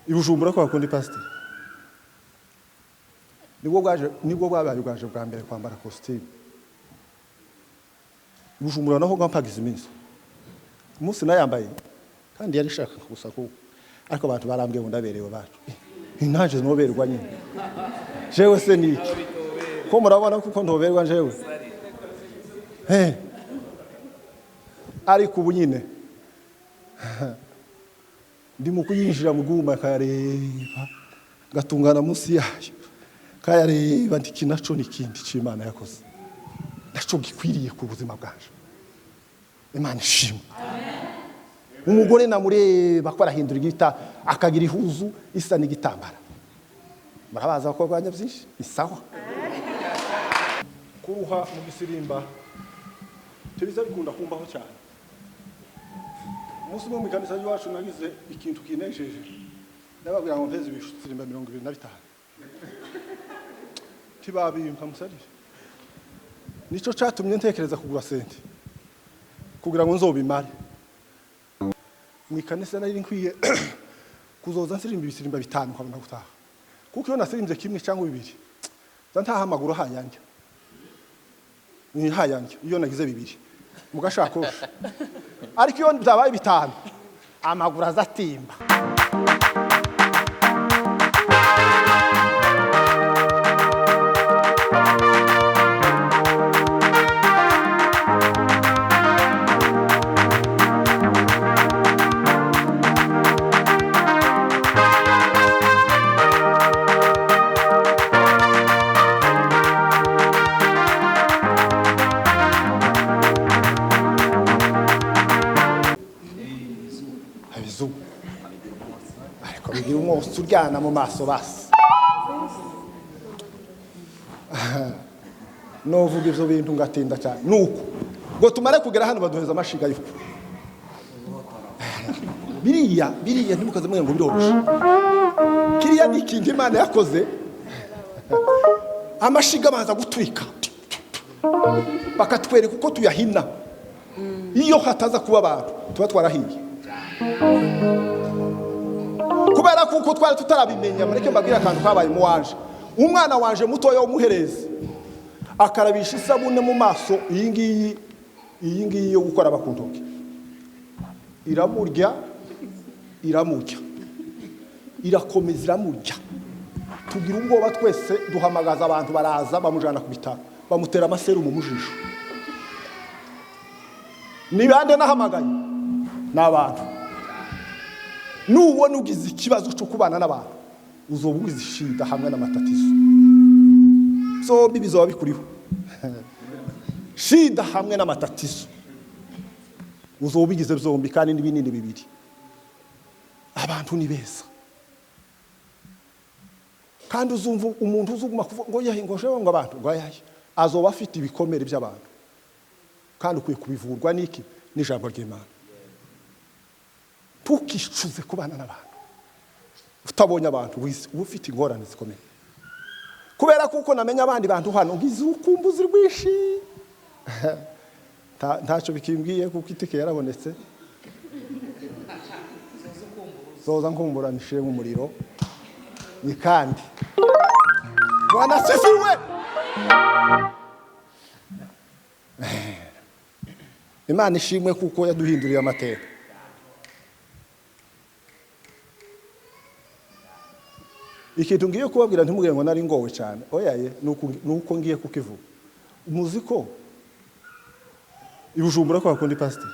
ibujumbura kwa kundi pastor nibwo bwabaye ubwaje bwa mbere kwambara costume ibujumbura naho gampagize iminsi umunsi nayambaye kandi yari shaka gusa ko ariko abantu barambwiye ngo ndaberewe bacu ntaje noberwa nyine jewe se niki ko murabona kuko ndoberwa jewe ariko ubu nyine ndi mu kuyinjira mu guma kayareba gatungana munsi yayo kayareba ndiki naco nikindi c'Imana yakoze naco gikwiriye ku buzima bwaje Imana ishimwe umugore namureba ko arahindura igita akagira ihuzu isa n'igitambara murabaza ko rwanya byinshi isawa kuruha mu gisirimba tebiza bikunda kumbaho cyane umunsi umwe mu kanisa yacu nagize ikintu kinejeje nababwira ngo mpeze ibisirimba 25 tibabimpa musarire nico catumye ntekereza kugura sente kugira ngo nzobimare mwikanisa nari nkwiye kuzoza nsirimba ibisirimba 5 nkabona gutaha kuko iyo nasirimbye kimwe cyangwa 2 ntaha amaguru hayanja ni hayanja iyo nagize 2 mugashakosha ariko iyo byabaye 5 amaguru azatimba suryana mu maso basi no vuga ivyo bintu ngatinda cyane nuko ngo tumare kugera hano baduheza amashiga yuko biriya ntimukaze mwe ngo biroroshe kiriya ni ikintu Imana yakoze amashiga baza gutwika bakatwereka uko tuyahina iyo hataza kuba abantu tuba twarahiye kubera kuko twari tutarabimenya mareke mbabwira akantu kabaye mu wanje umwana wanje mutoya w'umuherezi akarabisha isabune mu maso iyi ngiyi yo gukora bakuntoke iramurya irakomeza iramurya tugira ubwoba twese duhamagaza abantu baraza bamujana ku bitaro bamutera amaserumu mu jisho ni bande nahamagaye n'abantu nubona ugize ikibazo cyo kubana n'abantu uzobugize ishida hamwe n'amatatizo so bibizoba bikuriho shida hamwe n'amatatizo uzobigize byombi kandi n'ibinini bibiri abantu ni beza kandi uzumva umuntu uzuguma kuvuga ngo yahingoje ngo abantu ngo yaye azoba afite ibikomere by'abantu kandi ukwiye kubivurwa niki n'ijambo ry'Imana tukicuze kubana n'abantu utabonye abantu ufite ingorane zikomeye kubera kuko namenya abandi bantu hano ngize ukumbuzi rwishi ntacyo bikimbwiye kuko itike yarabonetse zoza nkumburanishije mu muriro ni kandi Bwana sifiwe Imana ishimwe kuko yaduhinduriye amateka ikintu ngiye kubabwira ntimubwire ngo nari ngowe cyane oyaye nuko ngiye kukivuga umuziko ibujumbura kwa kundi pastor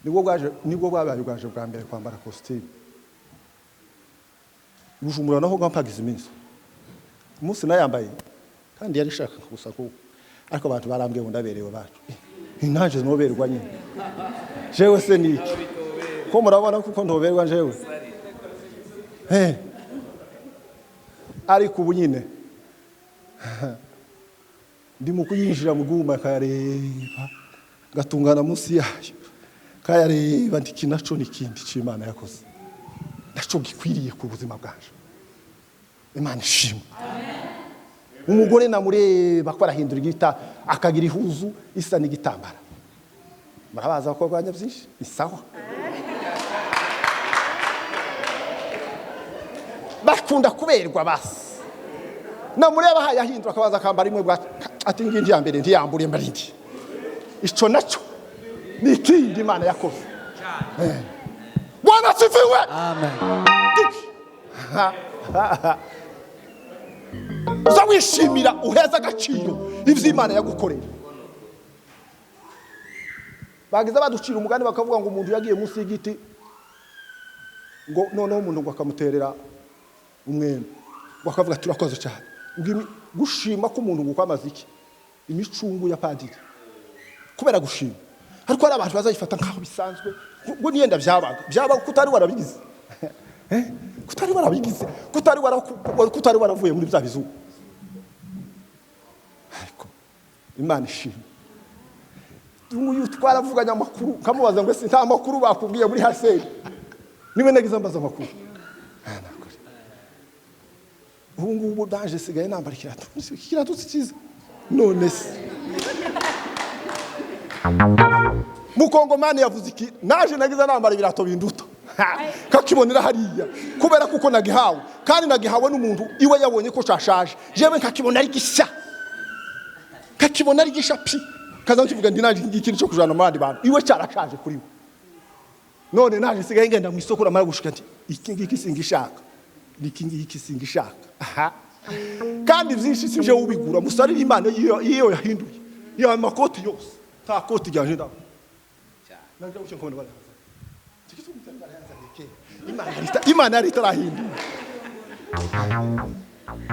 nibwo bwabaye ubwaje bwa mbere kwambara costume ibujumbura naho gampagize iminsi umunsi nayambaye kandi yari shaka gusa ko ariko abantu barambwiye ngo ndaberewe bacu ntaje noberwa nyine jewe se niki ko murabona kuko ndoberwa jewe ariko ubu nyine ndi mu kuyinjira mu guma kayareba gatungana munsi yayo kayareba ndiki naco nikindi c'Imana yakoze naco gikwiriye ku buzima bwaje Imana ishimwe umugore namureba ko arahindura igita akagira ihuzu isa n'igitambara murabaza ko rwanya byinshi isawa akunda kuberwa basi namureba hayahindura akabaza akambara imwe bwa ati ngindi ya mbere ntiyambure mbarindi ico naco ni ikindi Imana yakoze Bwana sifiwe Amen. uzawishimira uheza agaciro ivyo Imana yagukorera. Bagize baducira umugani bakavuga ngo umuntu yagiye munsi y'igiti ngo noneho umuntu ngo akamuterera umwembe ngo akavuga turakoze cyane gushima ko umuntu gukwamaza iki imicungu ya padiri kubera gushima ariko ari abantu bazayifata nkaho bisanzwe ngo niyenda byabaga kutari warabigize kutari waravuye muri bya bizuba ariko Imana ishimwe. Uyu twaravuganya amakuru kamubaza ngo ese nta makuru bakubwiye muri haseri niwe nagize ambaza amakuru ubu daje sigaye nambara ikirato cyiza none se Mukongomani yavuze iki naje nagize nambara ibirato binduta kakibonera hariya kubera kuko nagihawe kandi nagihawe n'umuntu iwe yabonye ko cyashaje jewe kakibona ari gisha pi kaza nkivuga ndi naje ikintu cyo kujana mandi bantu iwe cyarashaje kuri we none naje sigaye ngenda mu isoko ramara gushika ati iki ngiki singishaka iki singishaka kandi byinshi sije ubigura musarira Imana iyo yahinduye iyo amakoti yose ta koti ryanje ndaho naje ucyo nkubona bana Imana ari tarahinduye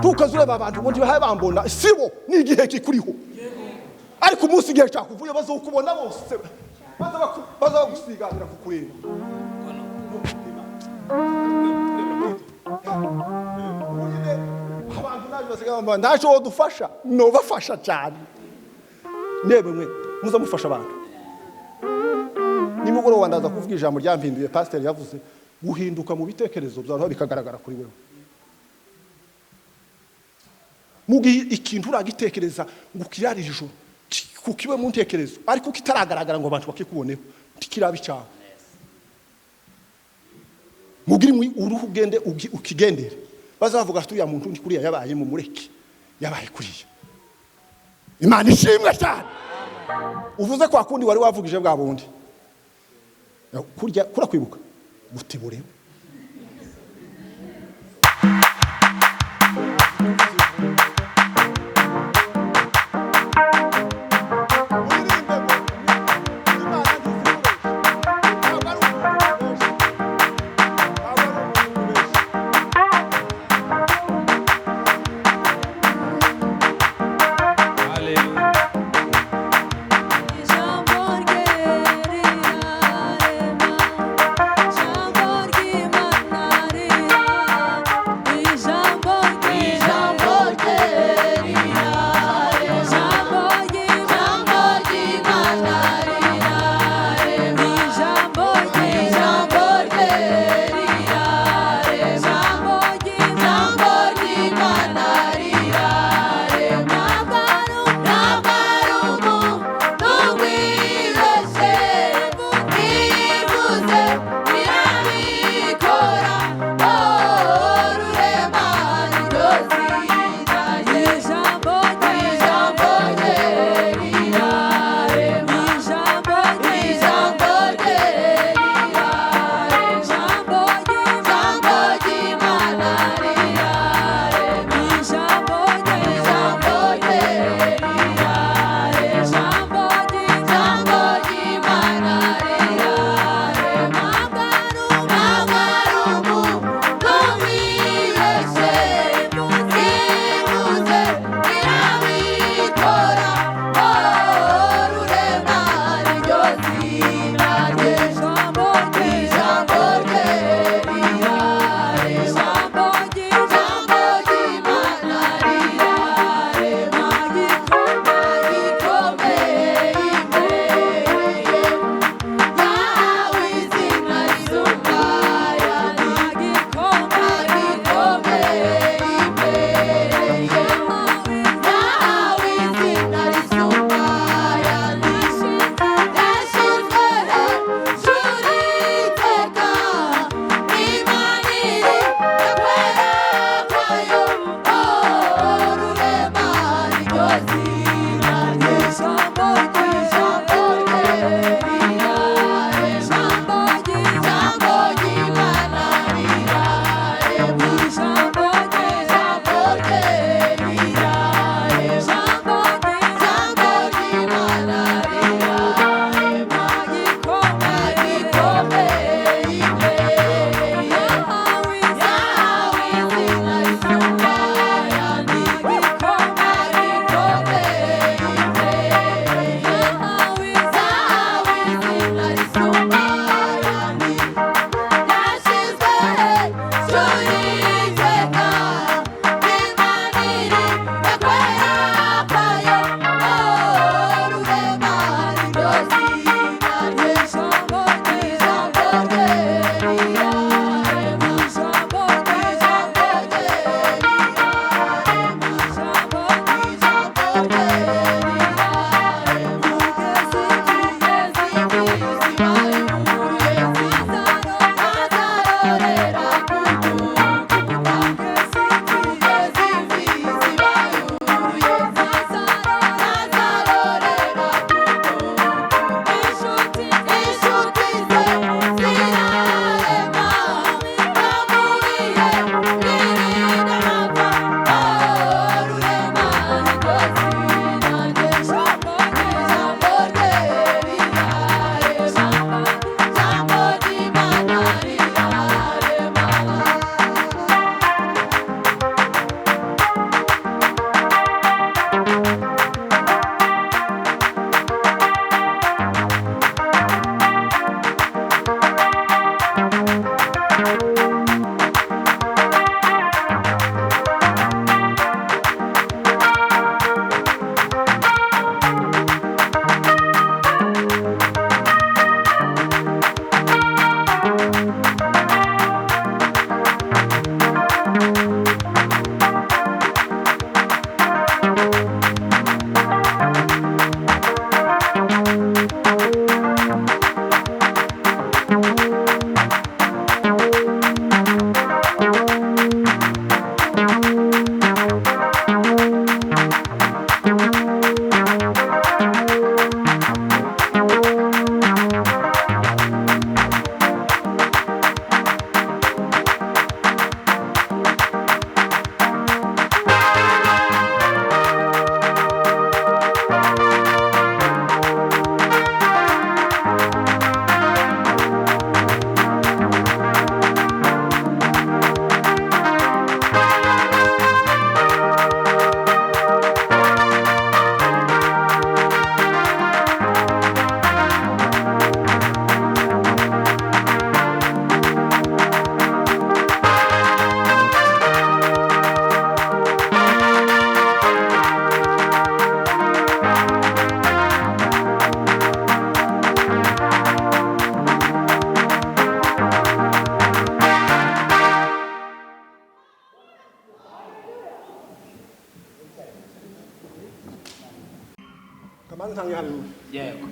tukazureba abantu ngo ndibahaye bambona sibo ni igihe kikuriho ariko umunsi igihe cyakuvuye bazokubona bose bazagusiganira kukureba abantu naje basigaye ndaje wodufasha no bafasha cyane nebe mwe muzamufasha abantu nimugoroba ndaza kuvuga ijambo ryampinduye pastor yavuze guhinduka mu bitekerezo byawe bikagaragara kuri wewe mugi ikintu uragitekereza ngo kirarira ijoro kukiwe mu ntekerezo ariko kitaragaragara ngo abantu bakikuboneho tikirabi cyawe mugiri mu uruhu gende ukigendere bazavuga ati uya muntu ndi kuriya yabaye mu mureke yabaye kuriya Imana ishimwe cyane uvuze kwa kundi wari wavugije bwa bundi kurya kurakwibuka gutibure Ijambo kamanzi ntange haleluya yego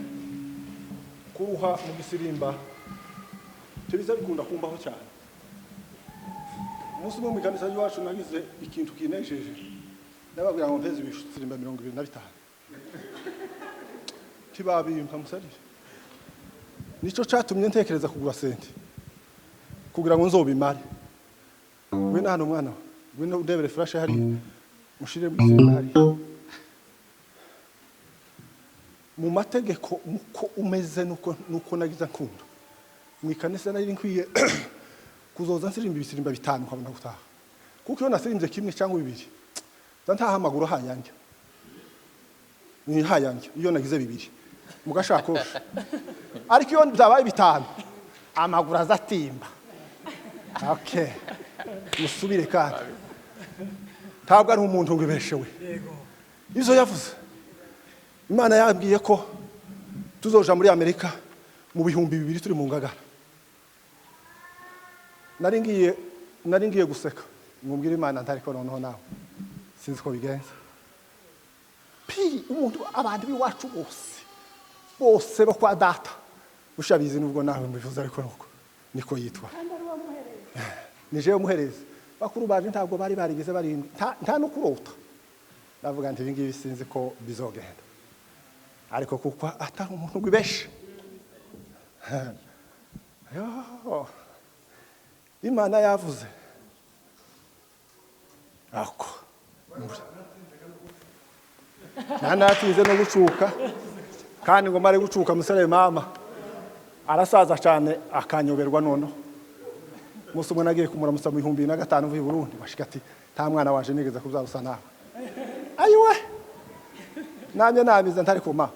kuruha mu gisirimba tubiza bikunda kumbaho cyane umunsi umwe mu kanisa yacu nagize ikintu kinejeje nababwira ngo mpeze ibisirimba 25 kibabimpa musarire nico catumye ntekereza kugura sente kugira ngo nzobimare we nahano mwana we ndebere flash hari mushire bw'isirimba hari mu mategeko uko umeze nuko nagize nkunda mu ikanisa nari nkwiye kuzoza nsirimba ibisirimba 5 kwabona gutaha kuko iyo nasirimbye kimwe cyangwa bibiri ntaha amaguru hayanjye ni hayanjye iyo nagize bibiri mugashakosha ariko iyo byabaye 5 amaguru azatimba okay musubire kandi ntabwo ari umuntu ngibeshewe yego izo yavuze Imana yabwiye ko tuzoja muri Amerika mu bihumbi 2 turi mu ngagara nari ngiye guseka ngumbwira Imana ntari ko noneho nawe sinzi ko bigenza umuntu abantu biwacu bose bo kwa data ushabizi nubwo nawe mbivuze ariko niko yitwa nije umuhereza bakuru baje ntabwo bari barigeze bari nta no kurota ndavuga nti ibingibi sinzi ko bizogenda ariko kuko atari umuntu gwibeshe Imana yavuze ako nanatinze no gucuka kandi ngo mare gucuka musare mama arasaza cyane akanyoberwa nono muso umwe nagiye kumura musa mu 2005 vuye Burundi bashikati nta mwana waje nigeze kuzarusa nawe ayiwe nanye namize ntari kuma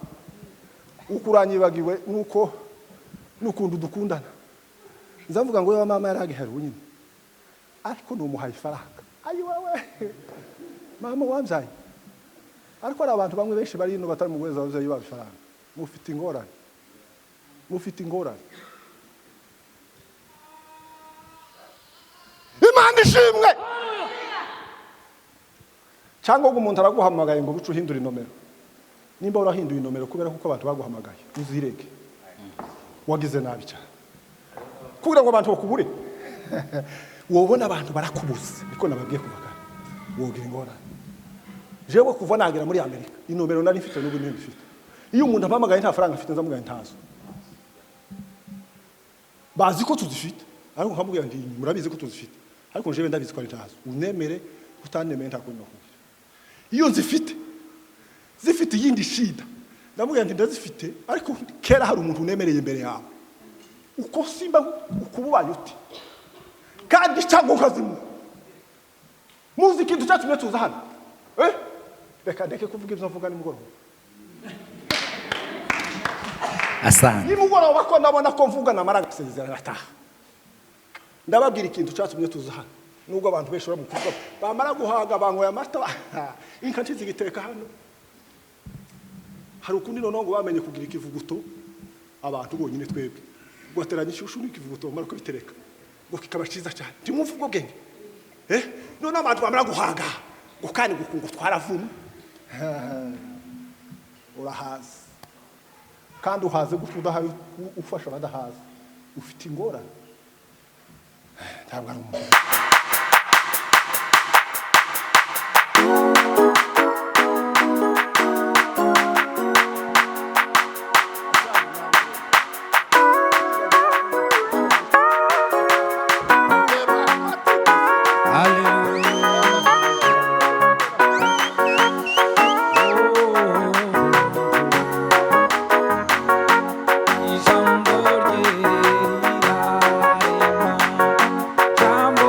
ukuranyibagiwe nuko nukundu dukundana nzavuga ngo yewe mama yaragiheru nyine ariko numuhaye faranga ayiwe mama wamzaye ariko ari abantu bamwe benshi bari ino batari mu gweza bavye babifaranga mufite ingorane Imana ishimwe cyangwa ngo umuntu araguhamagaye ngo bucu hindura inomero nimba urahinduye inomero kubera kuko abantu baguhamagaye uzireke wagize nabi cyane kugira ngo abantu bakubure wobona abantu barakubuze niko nababwiye kuvaga wogira ingorane jewe kuva nagira muri Amerika inomero nari mfite n'ubu nindi mfite iyo umuntu ampamagaye nta faranga afite nzamugaye ntazo bazi ko tuzifite ariko nkamubwira ndi murabizi ko tuzifite ariko jewe ndabizi ko ari ntazo unemere utanemere ntakunywa kugira iyo zifite yindi shida ndamubwira ndi ndazifite ariko kera hari umuntu unemereye imbere yawe uko simba ukububaye uti kandi cyangwa ukazimu muziki ducatumye tuza hano reka ndeke kuvuga ibyo mvuga nimugoroba asante nimugoroba ko nabona ko mvuga namara gusezerana ataha ndababwira ikintu cyatumye tuza hano nubwo abantu benshi baramukuvuga bamara guhaga bangoya amata inka ntizigiteka hano hari ukundi noneho ngo bamenye kugira ikivuguto abantu bonyine twebwe gwateranya ishushu n'ikivuguto mara ko bitereka ngo kikaba ciza cyane ntimwumva ubwo bwenge none abantu bamara guhaga ngo kandi gukungu twaravuna urahaza kandi uhaze gutyo udahaye ufasha abadahaza ufite ingorane ntabwo ari umuntu Jambo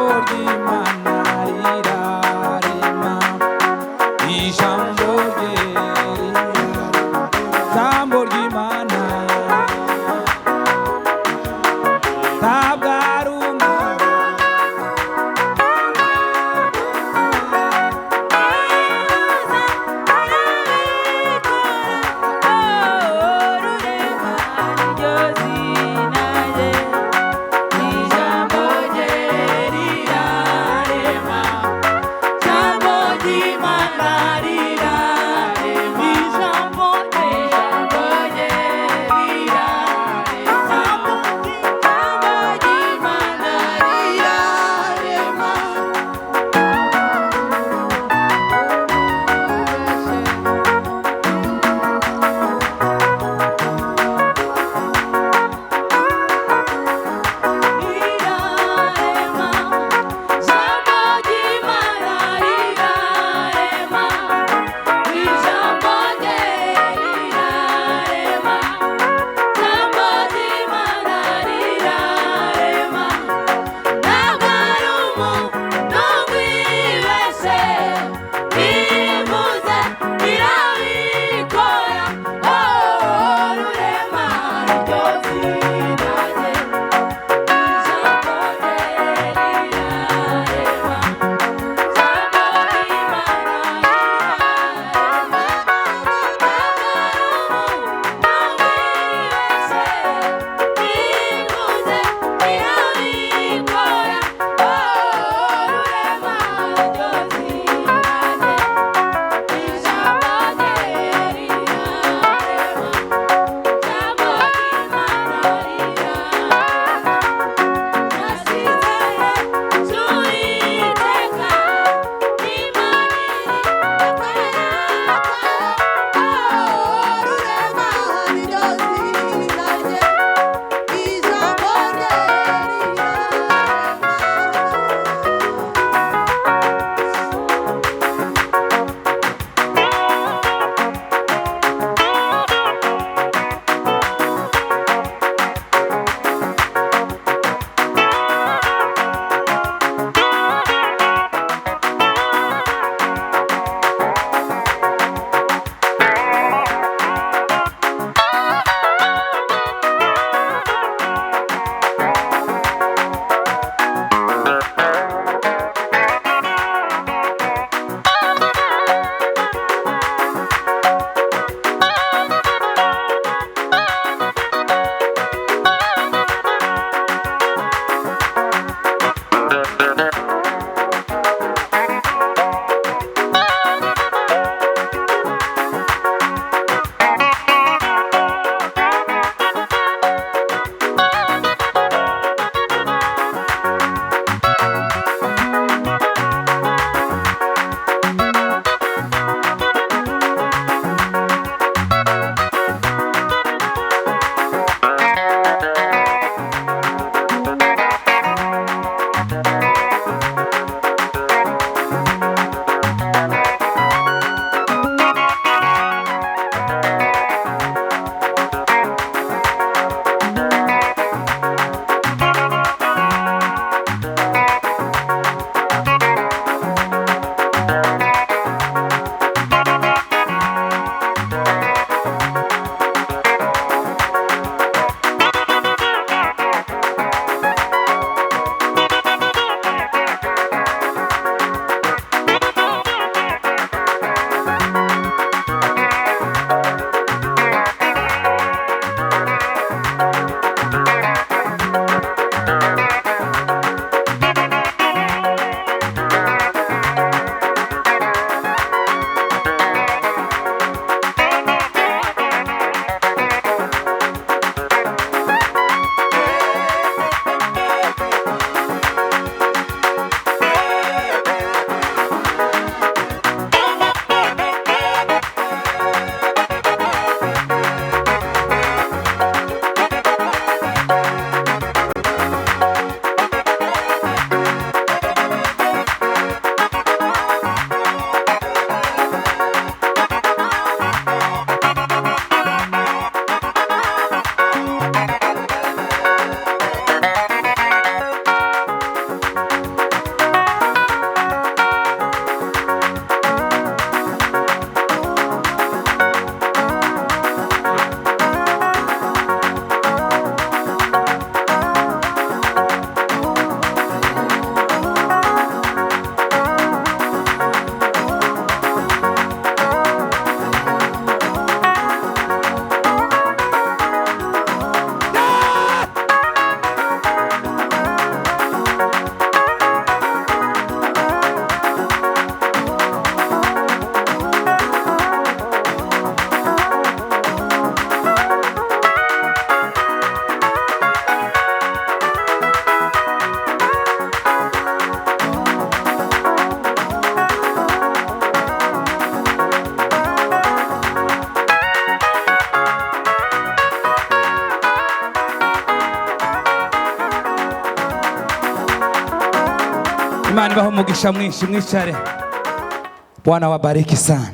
Imani ibahe umugisha mwinshi, mwicare. Bwana wabariki sana.